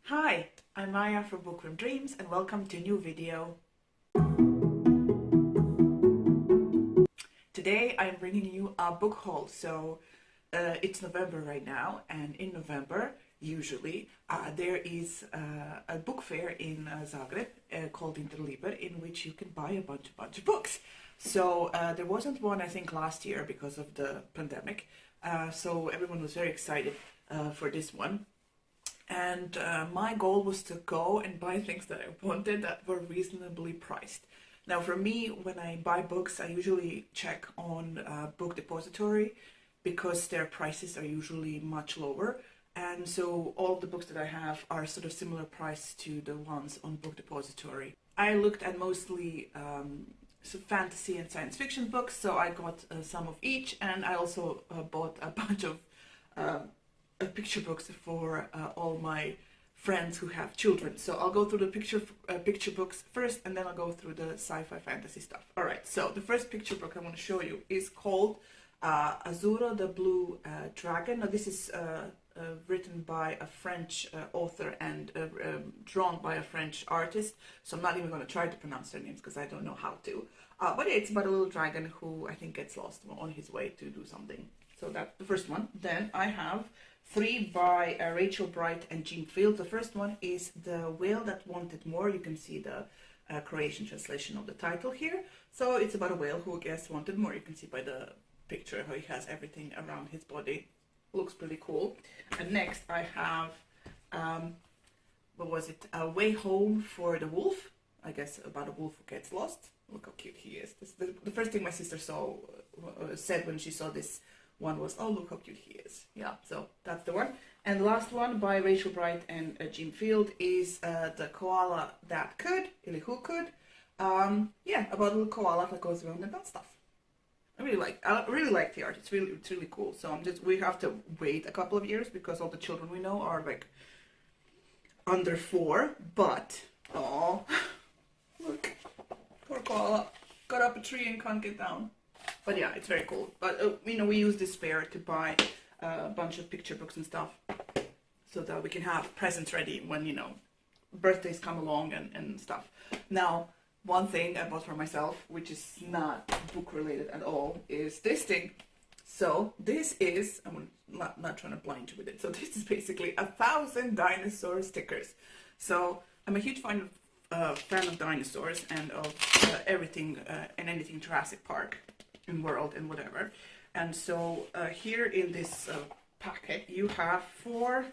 Hi, I'm Maja from Bookworm Dreams and welcome to a new video. Today I'm bringing you a book haul. It's November right now, and in November usually there is a book fair in Zagreb called Interliber, in which you can buy a bunch of books. There wasn't one, I think, last year because of the pandemic, so everyone was very excited for this one. And my goal was to go and buy things that I wanted that were reasonably priced. Now, for me, when I buy books, I usually check on Book Depository because their prices are usually much lower. And so all of the books that I have are sort of similar price to the ones on Book Depository. I looked at mostly fantasy and science fiction books, so I got some of each, and I also bought a bunch of picture books for all my friends who have children. So I'll go through the picture books first, and then I'll go through the sci-fi fantasy stuff. All right, so the first picture book I want to show you is called Azura the Blue Dragon. Now this is written by a French author and drawn by a French artist, so I'm not even going to try to pronounce their names because I don't know how to. But yeah, it's about a little dragon who I think gets lost on his way to do something. So that's the first one. Then I have three by Rachel Bright and Jean Fields. The first one is The Whale That Wanted More. You can see the Croatian translation of the title here. So it's about a whale who, I guess, wanted more. You can see by the picture how he has everything around his body. Looks pretty cool. And next I have, what was it? A Way Home for the Wolf. I guess about a wolf who gets lost. Look how cute he is. The first thing my sister said when she saw this one was, oh, look how cute he is. Yeah, so that's the one. And the last one by Rachel Bright and Jim Field is The Koala That Could, или Who Could. Yeah, about a little koala that goes around and does stuff. I really like the art. It's really cool. So we have to wait a couple of years because all the children we know are like under 4. But oh, look, poor koala got up a tree and can't get down. But yeah, it's very cool. But we use this fair to buy a bunch of picture books and stuff, so that we can have presents ready when birthdays come along and stuff. Now, one thing I bought for myself, which is not book related at all, is this thing. So this is, I'm not trying to blind you with it. So this is basically 1,000 dinosaur stickers. So I'm a huge fan of dinosaurs and of everything and anything Jurassic Park and World and whatever. And so here in this packet you have four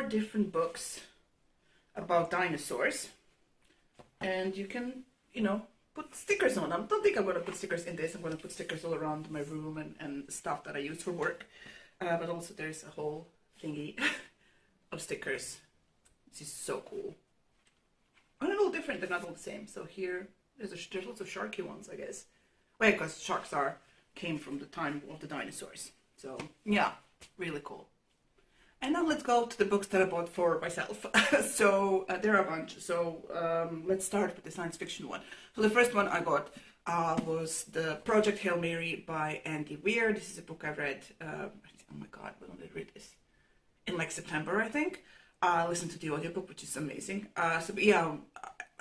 different books about dinosaurs, and you can put stickers on them. I don't think I'm going to put stickers in this. I'm going to put stickers all around my room and stuff that I use for work, but also there's a whole thingy of stickers. This is so cool and a little different. They're not all the same. So here there's lots of sharky ones, I guess. Well, because sharks came from the time of the dinosaurs. So yeah, really cool. And now let's go to the books that I bought for myself. So there are a bunch. So let's start with the science fiction one. So the first one I got was the Project Hail Mary by Andy Weir. This is a book I read, oh my god, when did I read this? In like September, I think. I listened to the audiobook, which is amazing. But yeah,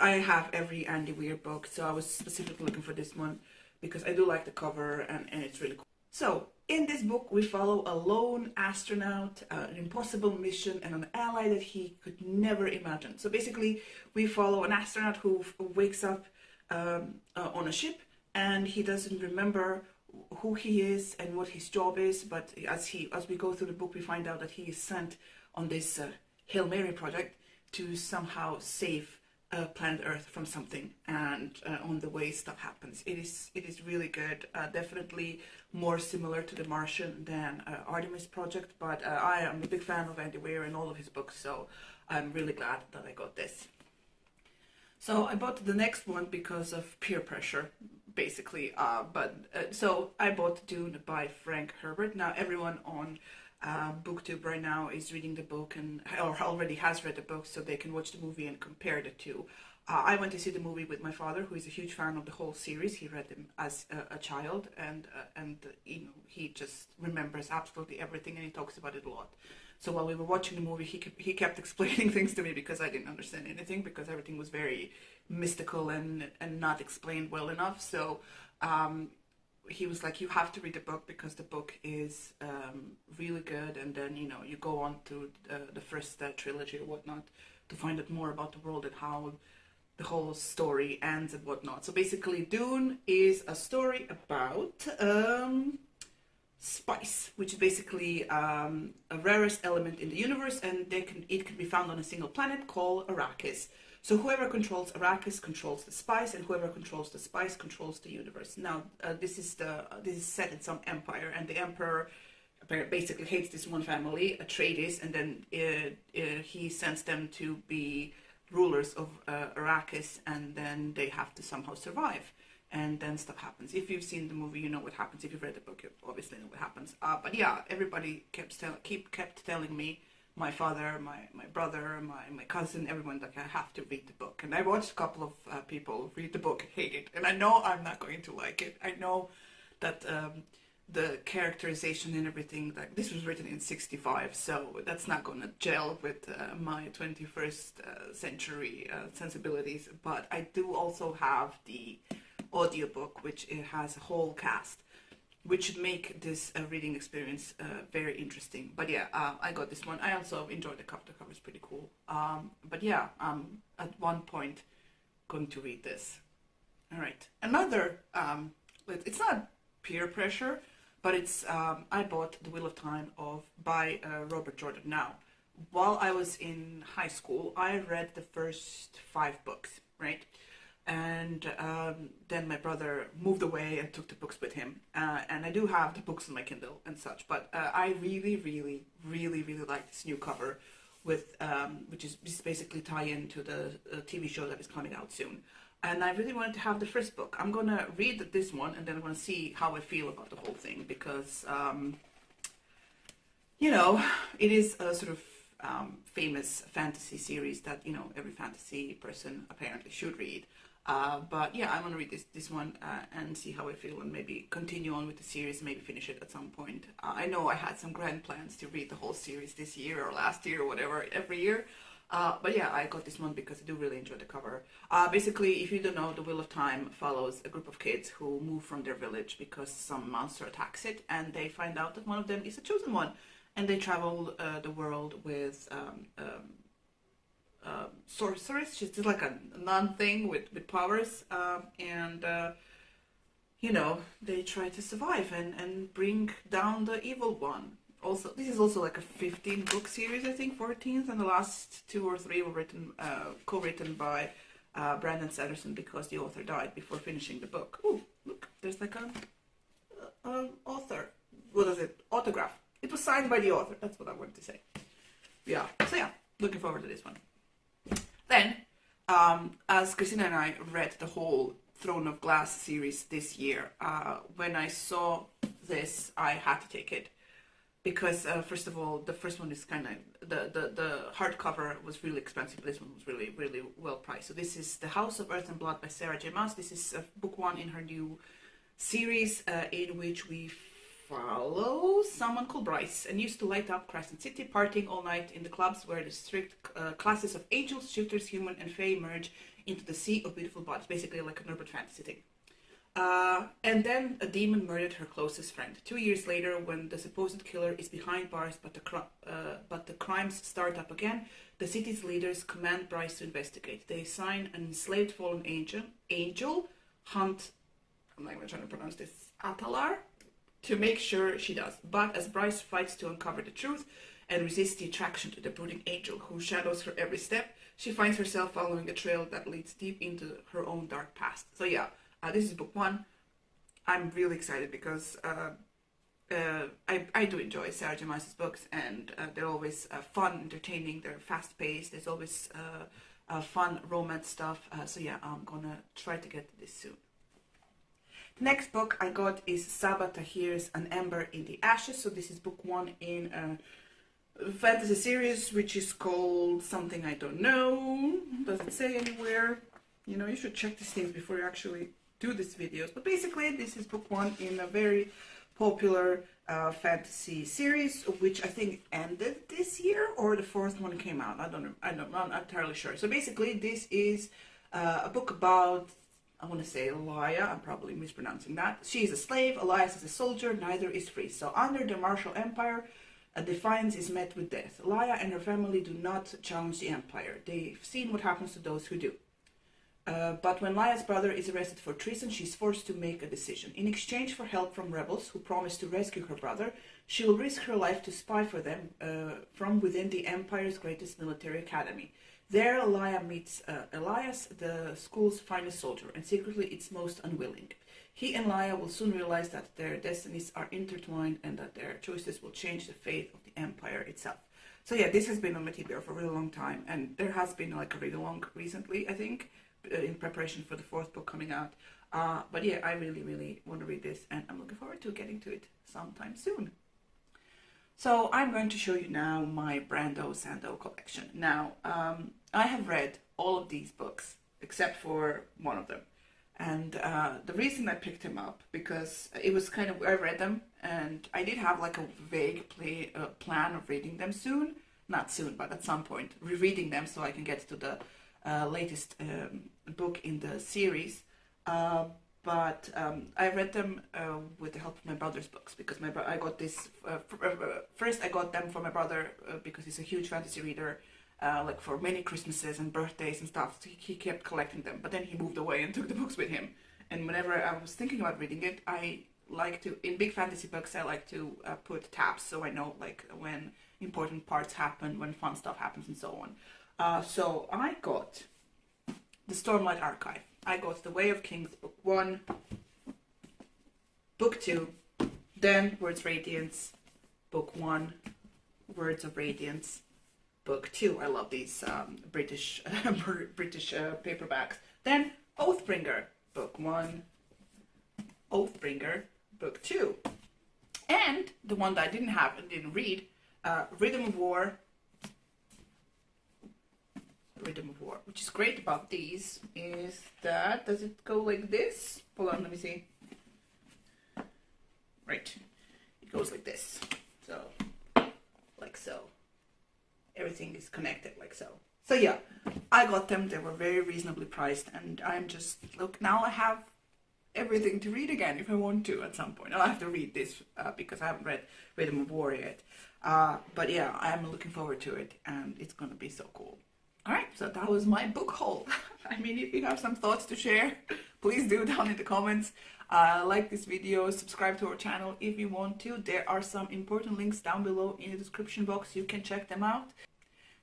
I have every Andy Weir book, so I was specifically looking for this one because I do like the cover and it's really cool. So in this book we follow a lone astronaut, an impossible mission, and an ally that he could never imagine. So basically we follow an astronaut who wakes up on a ship, and he doesn't remember who he is and what his job is, but as we go through the book we find out that he is sent on this Hail Mary project to somehow save planet Earth from something, and on the way stuff happens. It is really good. Definitely more similar to The Martian than Artemis Project, but I am a big fan of Andy Weir and all of his books, so I'm really glad that I got this. So I bought the next one because of peer pressure, basically. So I bought Dune by Frank Herbert. Now everyone on BookTube right now is reading the book or already has read the book, so they can watch the movie and compare the two. I went to see the movie with my father, who is a huge fan of the whole series. He read them as a child, and he just remembers absolutely everything, and he talks about it a lot. So while we were watching the movie, he kept explaining things to me because I didn't understand anything, because everything was very mystical and not explained well enough. So he was like, you have to read the book because the book is really good, and then you know you go on to the first trilogy or whatnot to find out more about the world and how the whole story ends and whatnot. So basically, Dune is a story about spice, which is basically a rarest element in the universe, and it can be found on a single planet called Arrakis. So whoever controls Arrakis controls the spice, and whoever controls the spice controls the universe. Now, this is set in some empire, and the emperor basically hates this one family, Atreides, and then he sends them to be rulers of Arrakis, and then they have to somehow survive. And then stuff happens. If you've seen the movie, you know what happens. If you've read the book, you obviously know what happens. But yeah, everybody kept telling me, my father, my brother, my cousin, everyone, like, I have to read the book. And I watched a couple of people read the book, hate it. And I know I'm not going to like it. I know that the characterization and everything, like, this was written in 65, so that's not going to gel with my 21st century sensibilities. But I do also have the audiobook, which it has a whole cast, which should make this reading experience very interesting. But yeah, I got this one. I also enjoyed the cover. The cover is pretty cool. But yeah, at one point going to read this. All right, another it's not peer pressure, but it's I bought The Wheel of Time by Robert Jordan. Now, while I was in high school, I read the first 5 books, right? And then my brother moved away and took the books with him, and I do have the books on my Kindle and such, but I really like this new cover with which is basically tie into the TV show that is coming out soon. And I really wanted to have the first book. I'm gonna read this one, and then I'm gonna see how I feel about the whole thing, because you know, it is a sort of famous fantasy series that, you know, every fantasy person apparently should read. But yeah, I'm gonna read this one and see how I feel, and maybe continue on with the series, maybe finish it at some point. I know I had some grand plans to read the whole series this year or last year or whatever, every year. But yeah, I got this one because I do really enjoy the cover. Basically, if you don't know, The Wheel of Time follows a group of kids who move from their village because some monster attacks it, and they find out that one of them is a chosen one, and they travel the world with sorceress. She's just like a nun thing with powers, and you know, they try to survive and bring down the evil one. Also, this is also like a 15-book series, I think, 14th, and the last 2 or 3 were written, co-written by Brandon Sanderson, because the author died before finishing the book. Ooh, look, there's like a author. What is it? Autograph. It was signed by the author. That's what I wanted to say. Yeah. So yeah, looking forward to this one. Then, as Christina and I read the whole Throne of Glass series this year, when I saw this, I had to take it. Because first of all, the first one is kind of, the hardcover was really expensive. This one was really well priced. So this is The House of Earth and Blood by Sarah J. Maas. This is book 1 in her new series, in which we follow someone called Bryce, and used to light up Crescent City, partying all night in the clubs where the strict classes of angels, shooters, human, and fae merge into the sea of beautiful bodies. Basically like an urban fantasy thing. And then a demon murdered her closest friend. 2 years later, when the supposed killer is behind bars, but the crimes start up again, the city's leaders command Bryce to investigate. They assign an enslaved fallen angel, Hunt, I'm not even trying to pronounce this, Atalar, to make sure she does. But as Bryce fights to uncover the truth and resists the attraction to the brooding angel who shadows her every step, she finds herself following a trail that leads deep into her own dark past. So yeah, this is book 1. I'm really excited because I do enjoy Sarah J. Maas's books, and they're always fun, entertaining, they're fast-paced, there's always fun romance stuff. So yeah, I'm gonna try to get to this soon. The next book I got is Saba Tahir's An Ember in the Ashes. So this is book 1 in a fantasy series, which is called something I don't know. Does it say anywhere? You know, you should check these things before you actually do these videos. But basically, this is book 1 in a very popular fantasy series, which I think ended this year, or the fourth one came out. I'm not entirely sure. So basically, this is a book about, I want to say Elia, I'm probably mispronouncing that. She is a slave, Elias is a soldier, neither is free. So under the martial empire, defiance is met with death. Elia and her family do not challenge the empire. They've seen what happens to those who do. But when Lia's brother is arrested for treason, she's forced to make a decision. In exchange for help from rebels who promise to rescue her brother, she will risk her life to spy for them from within the Empire's greatest military academy. There, Elia meets Elias, the school's finest soldier, and secretly its most unwilling. He and Lia will soon realize that their destinies are intertwined and that their choices will change the fate of the Empire itself. So yeah, this has been on my TBR for a really long time, and there has been like a read along recently, I think, in preparation for the fourth book coming out. But yeah, I really want to read this, and I'm looking forward to getting to it sometime soon. So I'm going to show you now my Brando Sando collection. Now, I have read all of these books except for one of them. And the reason I picked him up, because it was kind of, I read them and I did have like a vague plan of reading them soon. Not soon, but at some point, rereading them so I can get to the latest book in the series. But I read them with the help of my brother's books, because I got this, first I got them from my brother because he's a huge fantasy reader, like for many Christmases and birthdays and stuff. So he kept collecting them, but then he moved away and took the books with him. And whenever I was thinking about reading it, I like to, in big fantasy books, I like to put tabs so I know like when important parts happen, when fun stuff happens and so on. So I got the Stormlight Archive. I got The Way of Kings, Book 1, Book 2, then Words Radiance, Book 1, Words of Radiance, Book 2. I love these British paperbacks. Then Oathbringer, Book 1, Oathbringer, Book 2. And the one that I didn't have and didn't read, Rhythm of War, which is great about these is that, does it go like this? Hold on, let me see. Right, it goes like this. So, like so. Everything is connected like so. So yeah, I got them. They were very reasonably priced, and I'm just, look, now I have everything to read again if I want to at some point. I'll have to read this because I haven't read Rhythm of War yet. But yeah, I'm looking forward to it, and it's gonna be so cool. Alright, so that was my book haul. I mean, if you have some thoughts to share, please do down in the comments. Like this video, subscribe to our channel if you want to. There are some important links down below in the description box. You can check them out.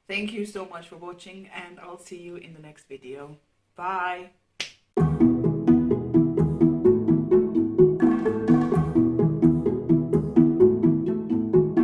Thank you so much for watching, and I'll see you in the next video. Bye!